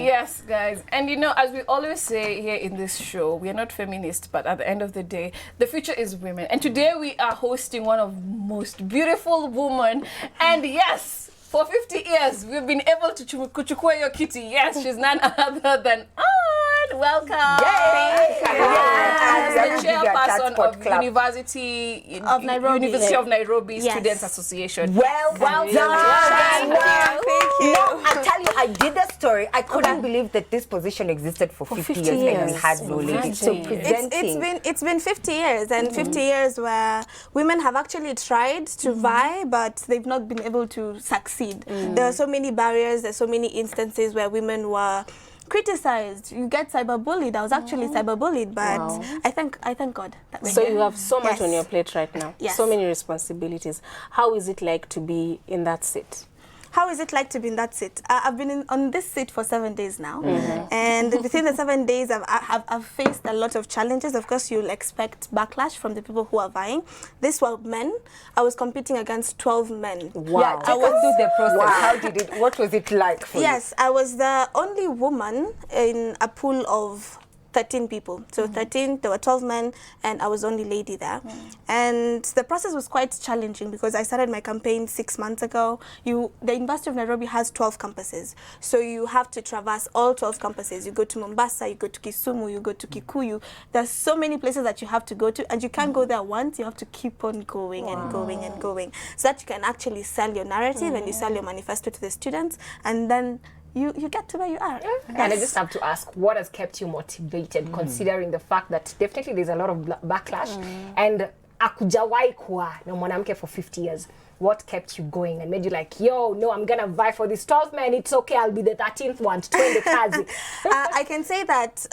Yes, guys. And you know, as we always say here in this show, we are not feminist, but at the end of the day, the future is women. And today we are hosting one of the most beautiful women. And yes, for 50 years, we've been able to kuchukua your kitty. Yes, she's none other than Ann. Welcome. Yay! As the chairperson of University of Nairobi Students Association. Well done. Thank you. No, I tell you, I did a story. I couldn't believe that this position existed for 50 years and we had no ladies. So presenting. It's been 50 years, and 50 years where women have actually tried to vie, but they've not been able to succeed. There are so many barriers. There's so many instances where women were criticized. You get cyberbullied. I was actually cyberbullied, but I thank God. So you have so much on your plate right now. Yes. So many responsibilities. How is it like to be in that seat? How is it like to be in that seat? I've been on this seat for 7 days now, and within the 7 days, I've faced a lot of challenges. Of course, you'll expect backlash from the people who are vying. These were men. I was competing against 12 men. Wow. Yeah, take us through the process. Wow. How did it? What was it like for you? Yes, I was the only woman in a pool of 13 people. So 13, there were 12 men, and I was the only lady there. And the process was quite challenging because I started my campaign 6 months ago. The University of Nairobi has 12 campuses. So you have to traverse all 12 campuses. You go to Mombasa, you go to Kisumu, you go to Kikuyu. There's so many places that you have to go to, and you can't go there once. You have to keep on going and going and going, so that you can actually sell your narrative and you sell your manifesto to the students, and then you get to where you are. And I just have to ask, what has kept you motivated, considering the fact that definitely there's a lot of backlash, and akujawai kuwa na mwanamke for 50 years. What kept you going and made you like, yo, no, I'm gonna vie for this 12 man, it's okay, I'll be the 13th one to twin the kazi? I can say that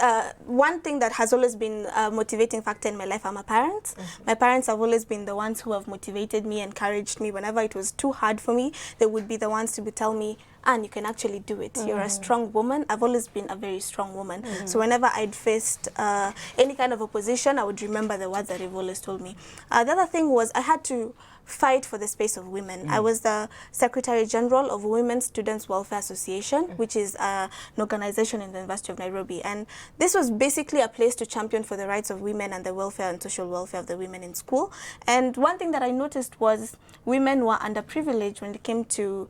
one thing that has always been a motivating factor in my life are my parents. My parents have always been the ones who have motivated me, encouraged me. Whenever it was too hard for me, they would be the ones to tell me, Anne, you can actually do it. You're a strong woman. I've always been a very strong woman. So whenever I'd faced any kind of opposition, I would remember the words that they've always told me. The other thing was I had to fight for the space of women. I was the Secretary General of Women's Students Welfare Association, which is an organization in the University of Nairobi. And this was basically a place to champion for the rights of women and the welfare and social welfare of the women in school. And one thing that I noticed was women were underprivileged when it came to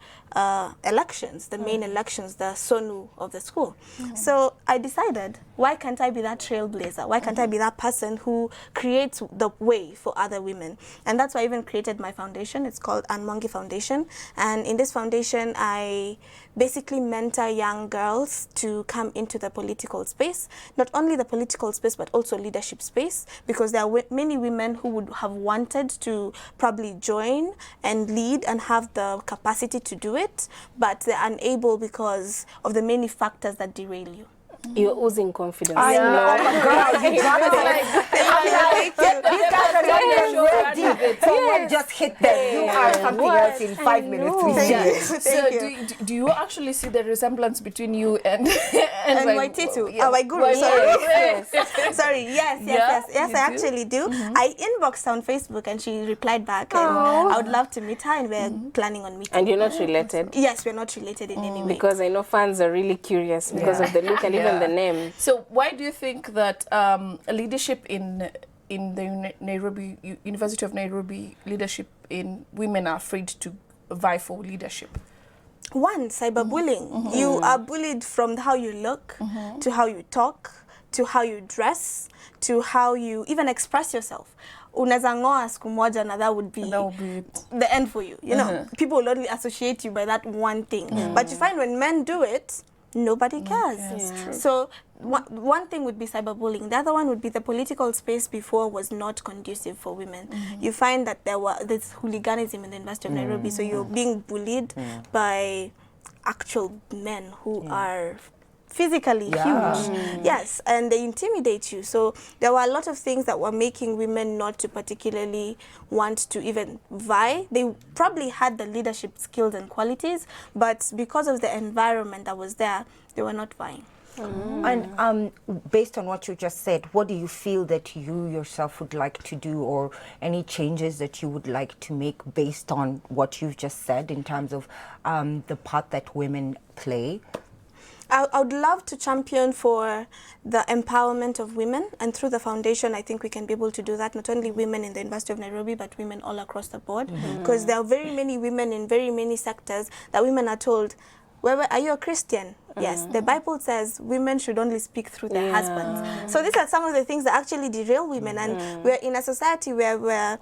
elections, the main elections, the SONU of the school. So I decided, why can't I be that trailblazer? Why can't I be that person who creates the way for other women? And that's why I even created my foundation. It's called Ann Mwangi Foundation. And in this foundation, I basically mentor young girls to come into the political space. Not only the political space, but also leadership space, because there are many women who would have wanted to probably join and lead and have the capacity to do it, but they're unable because of the many factors that derail you. You're oozing confidence. I know. Girl, you got it. These guys are not even ready. Someone just hit them. You are something else in 5 minutes. So do you actually see the resemblance between you and Waititu? Waiguru, sorry. Sorry, yes, I actually do. I inboxed her on Facebook and she replied back, and I would love to meet her, and we're planning on meeting. And you're not related? Yes, we're not related in any way. Because I know fans are really curious because of the look and even the name. So why do you think that leadership in the University of Nairobi, leadership in women are afraid to vie for leadership? One, cyberbullying. You are bullied from how you look, to how you talk, to how you dress, to how you even express yourself. Unaweza ngoa siku moja na that would be the end for you. You know, people will only associate you by that one thing. But you find when men do it, nobody cares. So one thing would be cyberbullying. The other one would be the political space before was not conducive for women. You find that there's hooliganism in the University of Nairobi, so you're being bullied by actual men who are physically huge. Yes, and they intimidate you. So there were a lot of things that were making women not to particularly want to even vie. They probably had the leadership skills and qualities, but because of the environment that was there, they were not vying. And based on what you just said, what do you feel that you yourself would like to do, or any changes that you would like to make based on what you've just said in terms of the part that women play? I would love to champion for the empowerment of women, and through the foundation, I think we can be able to do that. Not only women in the University of Nairobi, but women all across the board, because there are very many women in very many sectors that women are told, are you a Christian? Yes, the Bible says women should only speak through their husbands. So these are some of the things that actually derail women, and we're in a society where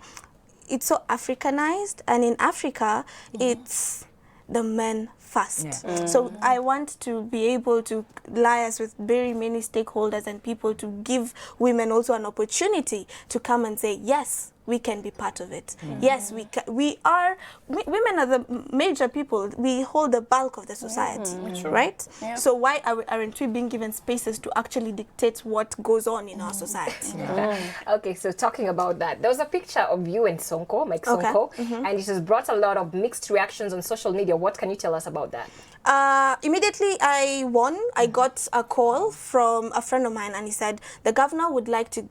it's so Africanized, and in Africa, it's the men first. So I want to be able to liaise with very many stakeholders and people to give women also an opportunity to come and say, yes, we can be part of it. Yes, women are the major people. We hold the bulk of the society, right? Yeah. So why aren't we being given spaces to actually dictate what goes on in our society? Okay, so talking about that, there was a picture of you and Sonko, Mike Sonko, and it has brought a lot of mixed reactions on social media. What can you tell us about that? Immediately I won, I got a call from a friend of mine, and he said the governor would like to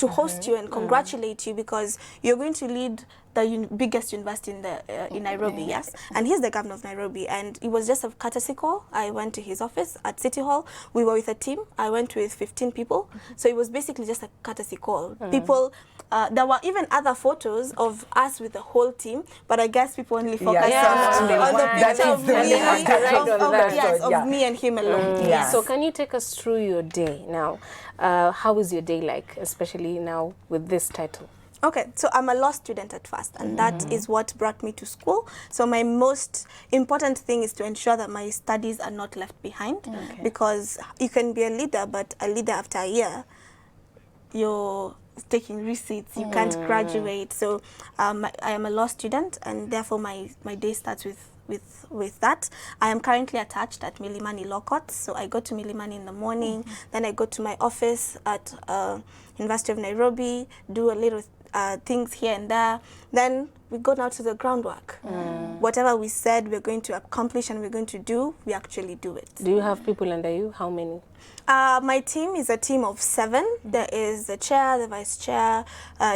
host you and congratulate you because you're going to lead the biggest university in Nairobi, yes? And he's the governor of Nairobi, and it was just a courtesy call. I went to his office at City Hall. We were with a team. I went with 15 people. So it was basically just a courtesy call. People, there were even other photos of us with the whole team, but I guess people only focused on the picture of me and him alone. So can you take us through your day now? How is your day like, especially now with this title? Okay, so I'm a law student at first, and that is what brought me to school. So my most important thing is to ensure that my studies are not left behind, because you can be a leader, but a leader after a year, you're taking receipts, you can't graduate. So I am a law student, and therefore my day starts with that. I am currently attached at Milimani Law Courts, so I go to Milimani in the morning, then I go to my office at University of Nairobi, do a little things here and there, then we go now to the groundwork. Whatever we said we're going to accomplish and we're going to do, we actually do it. Do you have people under you? How many? My team is a team of 7. There is the chair, the vice chair,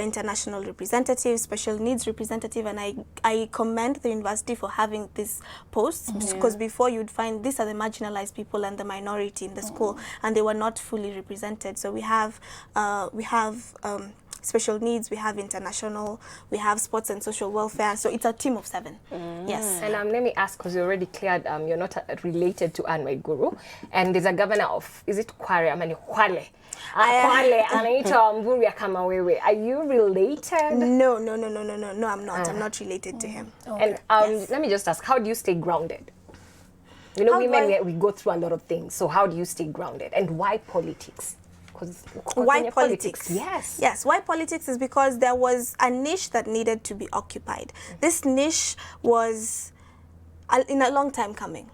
international representative, special needs representative, and I commend the university for having these posts, because before you'd find these are the marginalized people and the minority in the school, and they were not fully represented. So we have special needs, we have international, we have sports and social welfare. So it's a team of 7. Yes. And let me ask, because you already cleared, you're not related to Waiguru, and there's a governor of, is it Kwale? Kwale. Kwale, anaitwa Mvurya kama wewe. Are you related? No, I'm not. I'm not related to him. And let me just ask, how do you stay grounded? You know, women, we go through a lot of things. So how do you stay grounded? And why politics? Why politics? Yes. Why politics is because there was a niche that needed to be occupied. This niche was in a long time coming.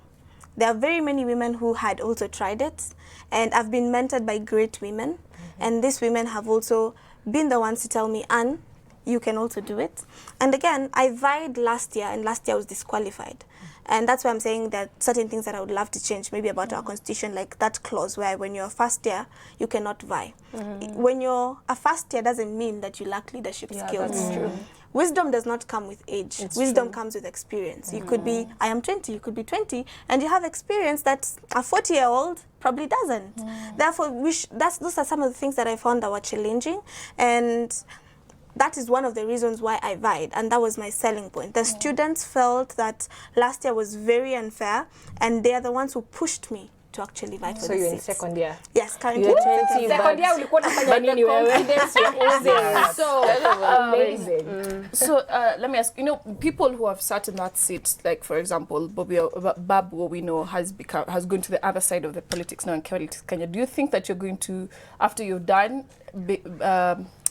There are very many women who had also tried it, and I've been mentored by great women, and these women have also been the ones to tell me, Anne, you can also do it. And again, I vied last year, and last year I was disqualified. And that's why I'm saying that certain things that I would love to change, maybe about our constitution, like that clause where when you're a first year, you cannot vie. When you're a first year doesn't mean that you lack leadership skills. That's true. Wisdom does not come with age. Wisdom comes with experience. You could be, I am 20, you could be 20, and you have experience that a 40-year-old probably doesn't. Therefore, those are some of the things that I found that were challenging, and that is one of the reasons why I vied, and that was my selling point. The students felt that last year was very unfair, and they are the ones who pushed me to actually vie for the So you're in seats. second year? Yes, currently. You're 20, Second year, ulikuwa unafanya nini wewe? So Amazing. So let me ask, you know, people who have sat in that seat, like for example, Babu, we know has gone to the other side of the politics now in Kenya. Do you think that you're going to, after you're done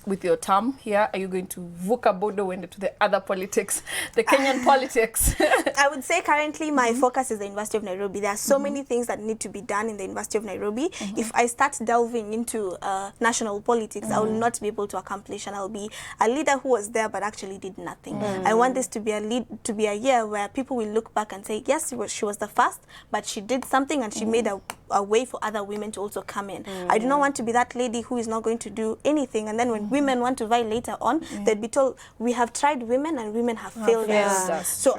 with your term here, are you going to vuka bodo and to the other politics, the Kenyan politics? I would say currently my focus is the University of Nairobi. There are so many things that need to be done in the University of Nairobi. If I start delving into national politics, I will not be able to accomplish, and I'll be a leader who was there but actually did nothing. I want this to be a year where people will look back and say, yes, she was the first, but she did something and she made a way for other women to also come in. I do not want to be that lady who is not going to do anything, and then when women want to vie later on, they'd be told, we have tried women and women have failed us. So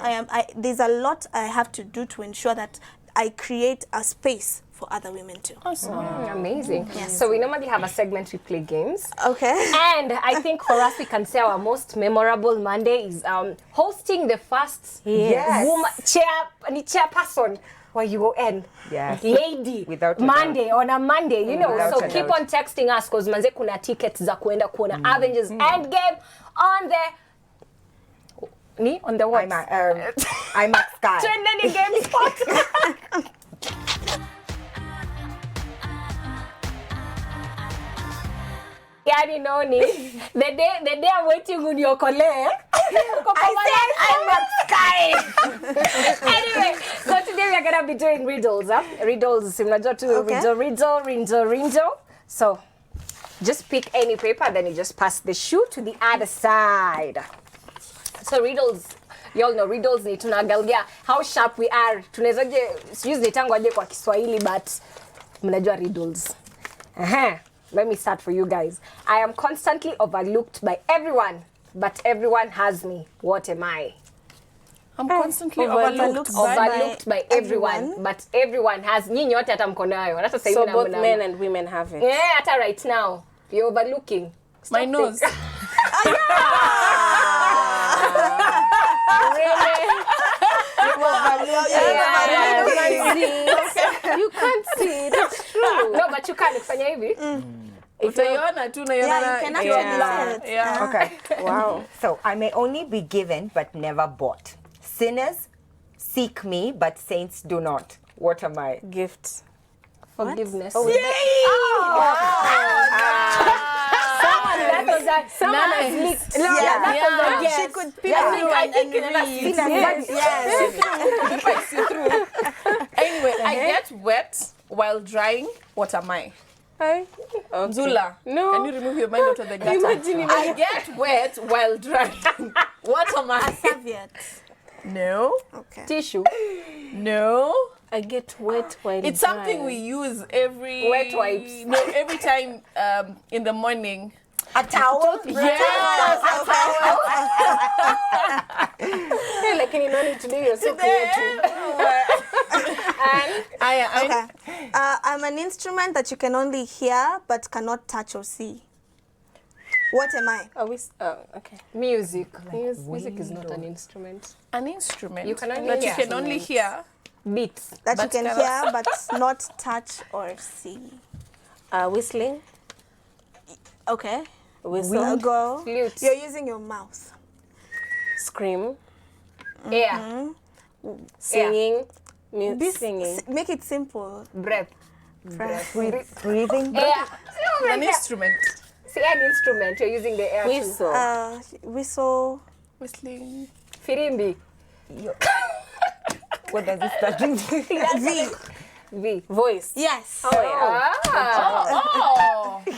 there's a lot I have to do to ensure that I create a space for other women too. Awesome. Amazing. Yes. So we normally have a segment we play games. Okay. And I think for us, we can say our most memorable Monday is hosting the first Yes. woman chairperson YUON Yes. lady Without a Monday on a Monday, you know. Without So a keep doubt. on texting us because manze kuna tickets za kuenda kuona Avengers Endgame on the on the what? I'm at Sky. Trending game spot. Yani noni, the day I'm waiting uniokole. I'm at Sky. Anyway, so today we are gonna be doing riddles. Riddles, mnajua tu Okay. riddle. So just pick any paper, then you just pass the shoe to the other side. So riddles, y'all know riddles ni tunaangalia how sharp we are. Tunawezaje, sijui zinaitangwaje kwa Kiswahili, but mnajua riddles. Let me start for you guys. I am constantly overlooked by everyone, but everyone has me. What am I? I'm constantly overlooked Overlooked by everyone, everyone. but everyone has. Nyinyi wote hata mko nayo. Hata sasa hivi So na both mna- men and women have it. Yeah, hata right now. You're overlooking. My nose. You can't see. That's true. No, but you can't kufanya hivi. Utaiona tu Yeah, naiona you can ikiwa actually black. see it. Yeah. Okay. Wow. So I may only be given but never bought. Sinners seek me, but saints do not. What am I? Gift. Forgiveness. Oh, Someone has leaked. No, that was a guess. She could pick Yeah, through I and think read. Anyway, I get wet while drying. What am I? Okay. Zula. No. Can you remove your mind out of the gutter? Imagine I get wet while drying. What am I? Serviette. No. Okay. Tissue. No. I get wet while It's something we drying. use every Wet wipes. No, every time in the morning. A towel? Yes. Hey, like in only today you're so creative. Okay. I'm an instrument that you can only hear but cannot touch or see. What am I? Okay. Music. Music is not an instrument. An instrument You can only that you hear. can only hear. Beats. That you But can cannot- hear but not touch or see. Whistling. Okay. Whistle. Go. Flute. You're using your mouth. Scream. Air. Singing. Singing. Make it simple. Breath. Breathing? Air. An instrument. See, an instrument. You're using the air too. Whistle. Whistle. Whistling. Firimbi. What does it start with? V. Voice. Yes. Oh.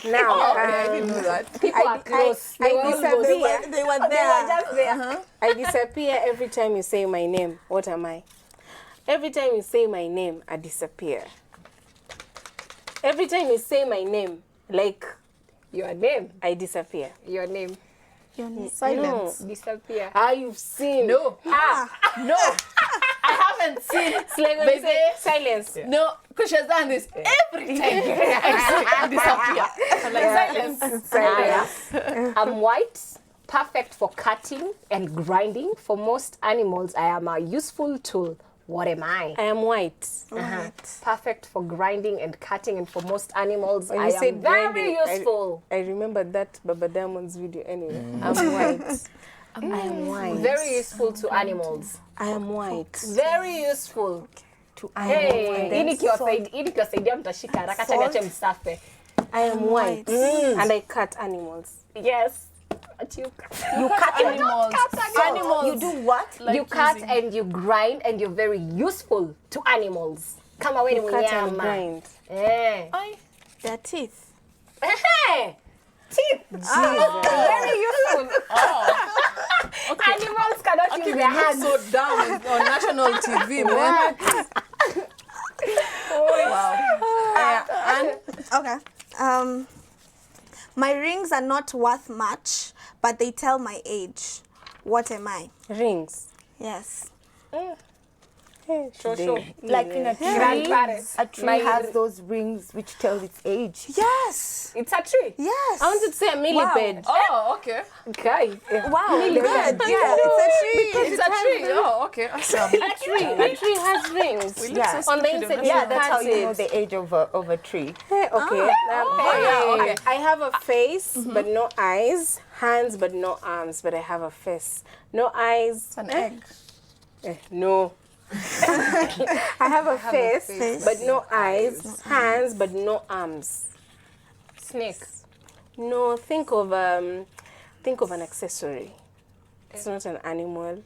Now, Okay, I didn't know that. People are close. I They were all disappear. close. They were They there. were just there. I disappear every time you say my name. What am I? Every time you say my name, I disappear. Every time you say my name, like Your name. I disappear. Your name. Silence. Disappear. You've seen. No. No. I haven't seen. It's like when you say silence. No, because she's done this every time. I disappear. I'm like, silence. I'm white, perfect for cutting and grinding. For most animals, I am a useful tool. What am I? I am white. Perfect for grinding and cutting, and for most animals, When I you am said very grinding, useful. I remember that Baba Diamond's video anyway. I'm white. I am white. Very useful to animals. I am white. Very useful. Hey, hii nikiwasaidia mtashika haraka, acha niache msafe. I am white. And I cut animals. Yes. You cut Animals. Animals. You do what? Like you cut using- and you grind and you're very useful to animals. Kama wewe ni Cut and mnyama. grind. Their teeth. Teeth. Very useful. Animals cannot use Okay, we their look hands. so down on national TV, man. Wow. Okay. My rings are not worth much, but they tell my age. What am I? Rings. Yes. Today. Like in a tree, a tree has those rings which tell its age. Yes. It's a tree. Yes. I wanted to say a millipede. Oh, okay. Okay. Wow. Good. Yeah, it's a tree. It's a tree. Oh, okay. Awesome. A tree has rings. We look so On the stupid inside, in Yeah, that. that's how That's you know it. the age of a tree. Okay. okay. I have a face, but no eyes. Hands, but no arms. But I have a face. No eyes. An egg. No. I have a face, but no eyes. Hands, but no arms. Snake. No. Think of an accessory. It's not an animal.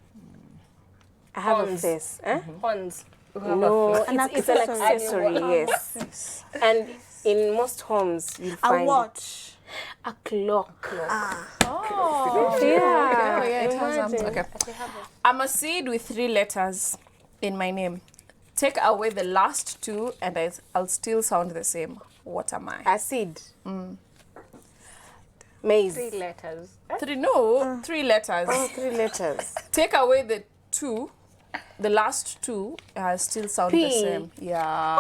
I have a face. Horns. No, it's an accessory. accessory. Yes. And in most homes, you A find watch. a clock. Oh, Yeah. yeah, it has Imagine. okay. I'm a seed with 3 letters in my name. Take away the last 2 and I'll still sound the same. What am I? Acid. Maize. 3 letters. 3, no, 3 letters. Oh, 3 letters. Take away the 2, the last 2, I still sound the P. same. Yeah.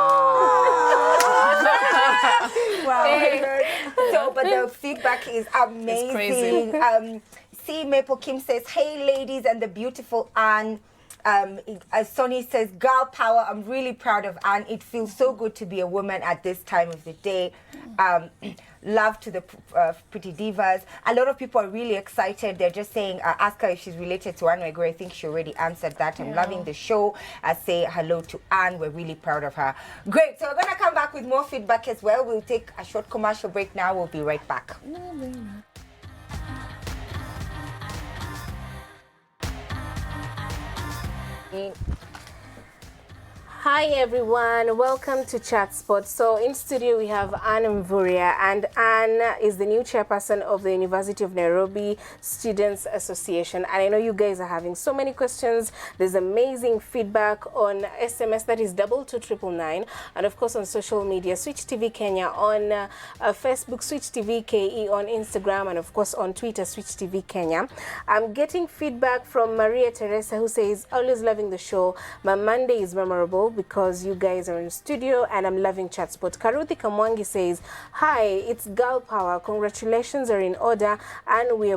So, but the feedback is amazing. crazy. C. Maple Kim says, "Hey, ladies, and the beautiful Anne." Sonny says, "Girl power. I'm really proud of Anne. It feels so good to be a woman at this time of the day." Love to the pretty divas. A lot of people are really excited. They're just saying, ask her if she's related to Anne Waiguru. I think she already answered that. I'm loving the show. Say hello to Anne. We're really proud of her. Great. So we're going to come back with more feedback as well. We'll take a short commercial break now. We'll be right back. Hi everyone, welcome to Chatspot. So in studio we have Anne Mvurya, and Anne is the new chairperson of the University of Nairobi Students Association. And I know you guys are having so many questions. There's amazing feedback on SMS, that is 22999, and of course on social media, Switch TV Kenya on Facebook, Switch TV KE on Instagram, and of course on Twitter, Switch TV Kenya. I'm getting feedback from Maria Teresa, who says, "Always loving the show. My Monday is memorable because you guys are in the studio and I'm loving Chatspot." Karuthi Kamwangi says, "Hi, it's girl power. Congratulations are in order and we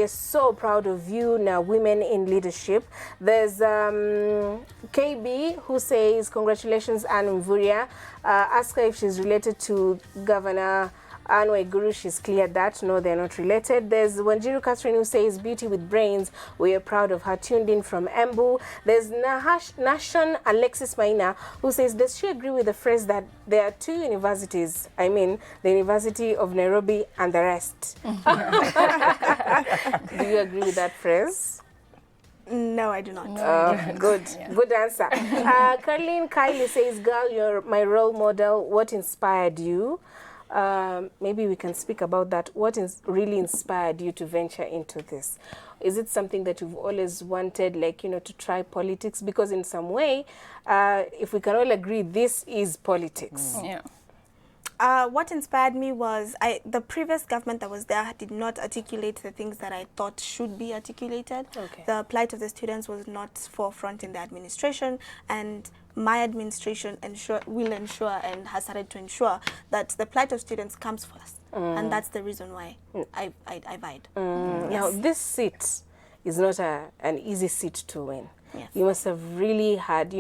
are so proud of you now, women in leadership." There's KB who says, "Congratulations, Anne Mvurya. Ask her if she's related to Governor Anne Waiguru." She's cleared that. No, they're not related. There's Wanjiru Catherine who says, "Beauty with brains. We are proud of her." Tuned in from Embu. There's Nashon Alexis Maina who says, "Does she agree with the phrase that there are 2 universities? I mean, the University of Nairobi and the rest." Do you agree with that phrase? No, I do not. Good answer. Caroline Kylie says, "Girl, you're my role model. What inspired you?" Maybe we can speak about that. What really inspired you to venture into this? Is it something that you've always wanted, like, to try politics? Because in some way, if we can all agree, this is politics. Yeah. What inspired me was the previous government that was there did not articulate the things that I thought should be articulated. Okay. The plight of the students was not forefront in the administration, and my administration will ensure and has started to ensure that the plight of students comes first. And that's the reason why I vied. Now, this seat is not an easy seat to win. Yes. You must have really had,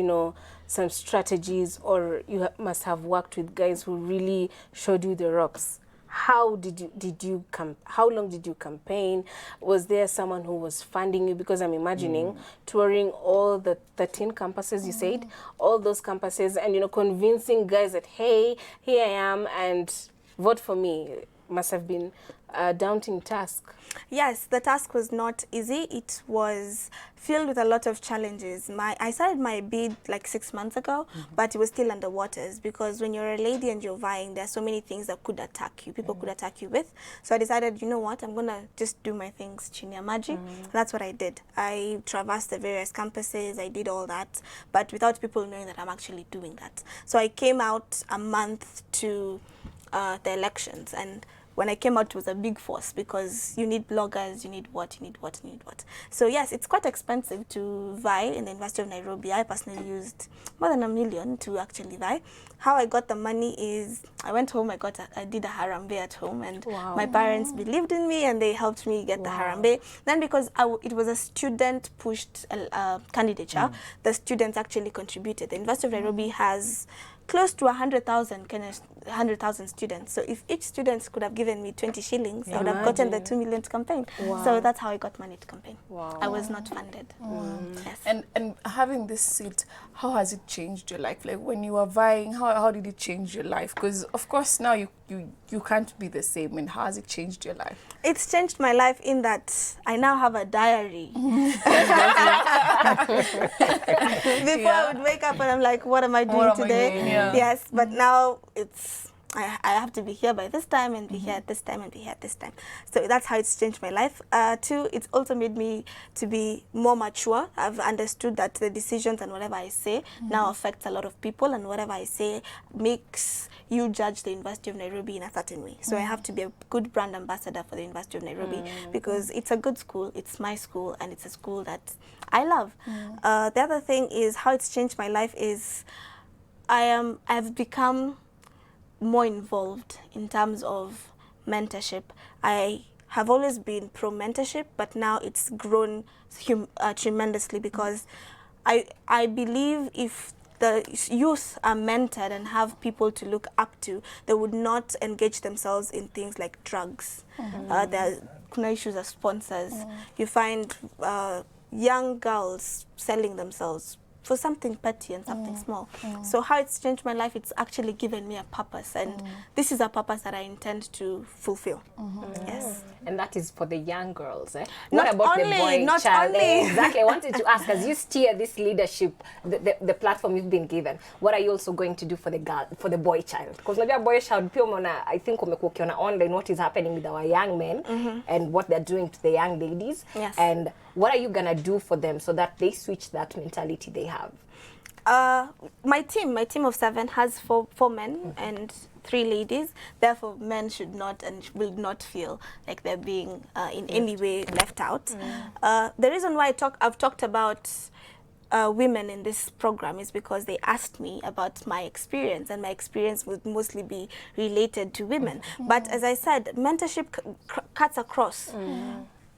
some strategies, or you must have worked with guys who really showed you the ropes. How long did you campaign? Was there someone who was funding you? Because I'm imagining touring all the 13 campuses, you said, all those campuses, and convincing guys that, hey, here I am and vote for me. Must have been a daunting task. Yes, the task was not easy. It was filled with a lot of challenges. I started my bid like 6 months ago, but it was still under waters, because when you're a lady and you're vying, there are so many things that could attack you. People could attack you with. So I decided, you know what, I'm going to just do my things chini ya maji. That's what I did. I traversed the various campuses. I did all that, but without people knowing that I'm actually doing that. So I came out a month to the elections, and when I came out, it was a big force because you need bloggers, you need what. So yes, it's quite expensive to vie in the University of Nairobi. I personally used more than $1 million to actually vie. How I got the money is I went home, I did a harambe at home, and my parents believed in me and they helped me get the harambe. Then because it was a student-pushed candidature, the students actually contributed. The University of Nairobi has close to 100,000 students. So if each student could have given me 20 shillings, I would have gotten the 2 million to campaign. So that's how I got money to campaign. I was not funded. Yes. And having this seat, how has it changed your life? Like when you were vying, how did it change your life? Because of course now you can't be the same. And how has it changed your life? It's changed my life in that I now have a diary. Before I would wake up and I'm like, what am I doing today? Yes, but now it's I have to be here by this time and be here at this time and be here at this time. So that's how it's changed my life. Two, it's also made me to be more mature. I've understood that the decisions and whatever I say now affects a lot of people, and whatever I say makes you judge the University of Nairobi in a certain way. So I have to be a good brand ambassador for the University of Nairobi because it's a good school, it's my school, and it's a school that I love. The other thing is how it's changed my life is I've become more involved in terms of mentorship. I have always been pro mentorship, but now it's grown tremendously because I believe if the youth are mentored and have people to look up to, they would not engage themselves in things like drugs. There are issues of sponsors. You find young girls selling themselves for something petty and something small. So how it's changed my life, it's actually given me a purpose, and this is a purpose that I intend to fulfill. Yes. And that is for the young girls, eh? Not What about only, the boy not child? only. Exactly. I wanted to ask, as you steer this leadership, the platform you've been given, what are you also going to do for the girl, for the boy child? Because maybe a boy child, I think on online what is happening with our young men and what they're doing to the young ladies. Yes. And what are you gonna do for them so that they switch that mentality they have? My team of 7 has four men and 3 ladies. Therefore, men should not and will not feel like they're being in any way left out. The reason why I've talked about women in this program is because they asked me about my experience, and my experience would mostly be related to women. But as I said, mentorship cuts across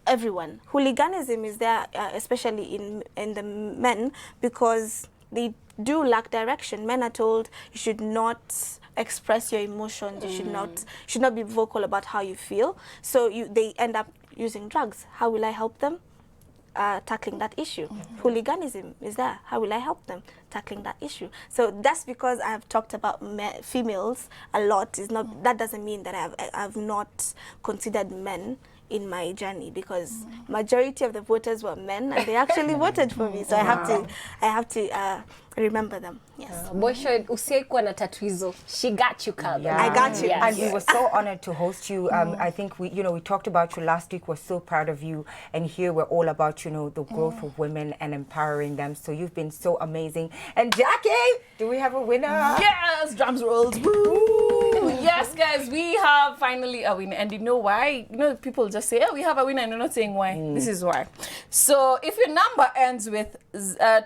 everyone. Hooliganism is there, especially in the men, because they do lack direction. Men are told you should not express your emotions. You should not be vocal about how you feel. So they end up using drugs. How will I help them? Tackling that issue. Hooliganism is there. How will I help them? Tackling that issue. So that's because I have talked about females a lot. That doesn't mean that I've not considered men in my journey, because majority of the voters were men and they actually voted for me. So I have to remember them. Yes. Boysho, usiekuwa na tatuizo. She got you covered. Yeah. I got you. Yes. And we were so honored to host you. I think we talked about you last week. We're so proud of you. And here we're all about, the growth of women and empowering them. So you've been so amazing. And Jackie, do we have a winner? Yes, drums rolls. Woo! Yes, guys, we have finally a winner. And you know why? People just say, oh, we have a winner, and they're not saying why. This is why. So if your number ends with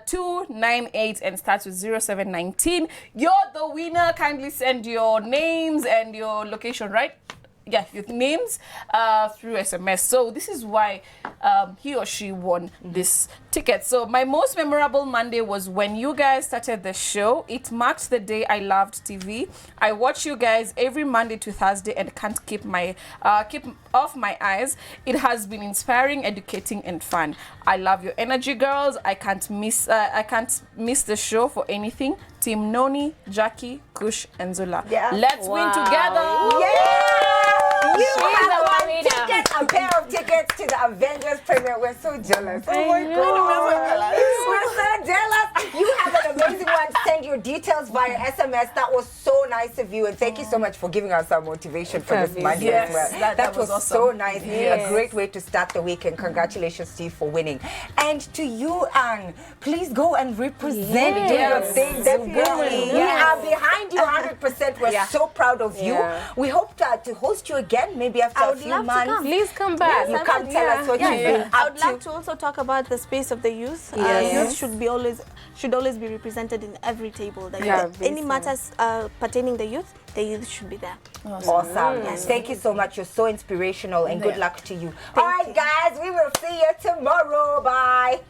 298 and starts with 0719, you're the winner. Kindly send your names and your location, right? Yeah, your names through SMS. So this is why he or she won this ticket. So my most memorable Monday was when you guys started the show. It marked the day I loved TV. I watch you guys every Monday to Thursday and can't keep off my eyes. It has been inspiring, educating, and fun. I love your energy, girls. I can't miss the show for anything. Team Noni, Jackie, Kush, and Zula. Yeah. Let's win together. Yeah! You She's have a one winner. ticket, a pair of tickets. tickets to the Avengers premiere. We're so jealous. Oh my God. We're so jealous. You have an amazing one. Send your details via SMS. That was so nice of you. And thank you so much for giving us our motivation for this Monday as well. That was awesome. So nice. Yes. A great way to start the week. And congratulations to you for winning. And to you, Anne, please go and represent. Do your thing. Definitely. We are behind you 100%. We're so proud of you. We hope to host you again, maybe after a few months. Please come back. You can tell us what you've been I up would to. love to also talk about the space of the youth. Yes. Youth should always be represented in every table. Any matters pertaining the youth should be there. Awesome. Yes. Thank you so much. You're so inspirational and good luck to you. All right, guys, we will see you tomorrow. Bye.